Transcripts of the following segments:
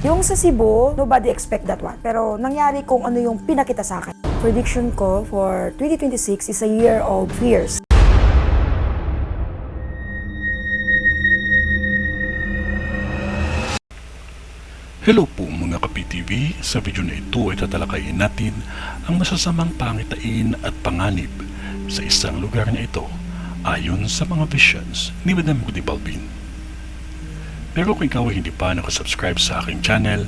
Yung sa Cebu, nobody expect that one. Pero nangyari kung ano yung pinakita sa akin. Prediction ko for 2026 is a year of fears. Hello po mga ka-PTV, sa video na ito ay tatalakayin natin ang masasamang pangitain at panganib sa isang lugar na ito ayon sa mga visions ni Madam Rudy Balbin. Pero kung ikaw ay hindi pa nakasubscribe sa aking channel,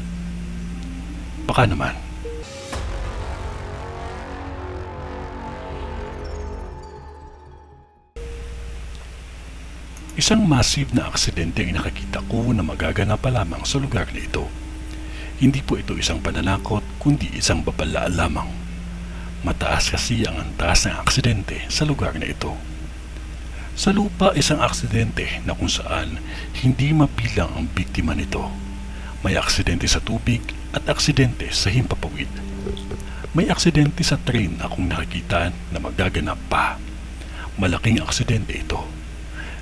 baka naman. Isang massive na aksidente ang nakakita ko na magaganap pa lamang sa lugar na ito. Hindi po ito isang pananakot, kundi isang babala lamang. Mataas kasi ang antas ng aksidente sa lugar na ito. Sa lupa, isang aksidente na kung saan hindi mabilang ang biktima nito. May aksidente sa tubig at aksidente sa himpapawid. May aksidente sa train akong nakikita na magaganap pa. Malaking aksidente ito.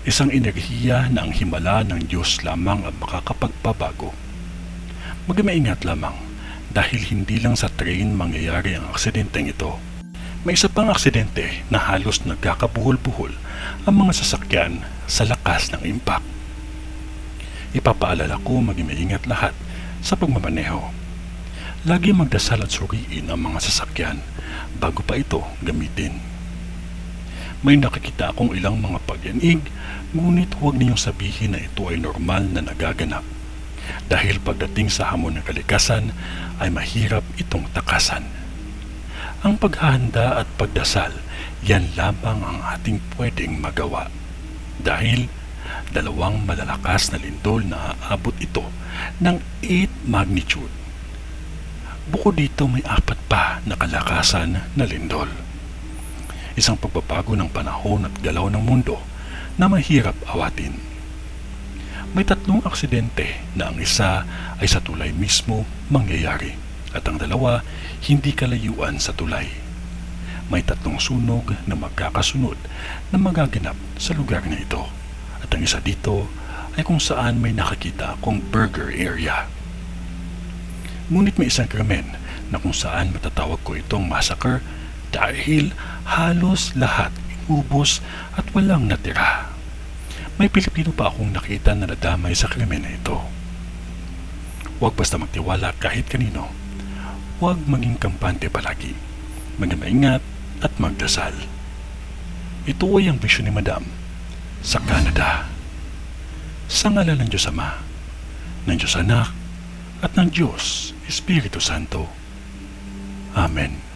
Isang enerhiya na ang himala ng Diyos lamang ang makakapagpabago. Magmaingat lamang dahil hindi lang sa train mangyayari ang aksidenteng ito. May isa pang aksidente na halos nagkakabuhol-buhol ang mga sasakyan sa lakas ng impact. Ipapaalala ko magmaingat lahat sa pagmamaneho. Lagi magdasal at suriin ang mga sasakyan bago pa ito gamitin. May nakikita akong ilang mga pag-yanig, ngunit huwag ninyong sabihin na ito ay normal na nagaganap. Dahil pagdating sa hamon ng kalikasan ay mahirap itong takasan. Ang paghahanda at pagdasal, yan lamang ang ating pwedeng magawa. Dahil dalawang malalakas na lindol na aabot ito ng 8 magnitude. Bukod dito may 4 pa na kalakasan na lindol. Isang pagbabago ng panahon at galaw ng mundo na mahirap awatin. May 3 aksidente na ang isa ay sa tulay mismo mangyayari at ang dalawa hindi kalayuan sa tulay. May 3 sunog na magkakasunod na magaganap sa lugar na ito at ang isa dito ay kung saan may nakakita akong burger area. Ngunit may isang krimen na kung saan matatawag ko itong massacre dahil halos lahat inubos at walang natira. May Pilipino pa akong nakita na nadamay sa krimen na ito. Huwag basta magtiwala kahit kanino. Huwag maging kampante palagi. Maging maingat at magdasal. Ito ay ang vision ni Madam sa Canada. Sa ngalan ng Diyos Ama, ng Diyos Anak, at ng Diyos Espiritu Santo. Amen.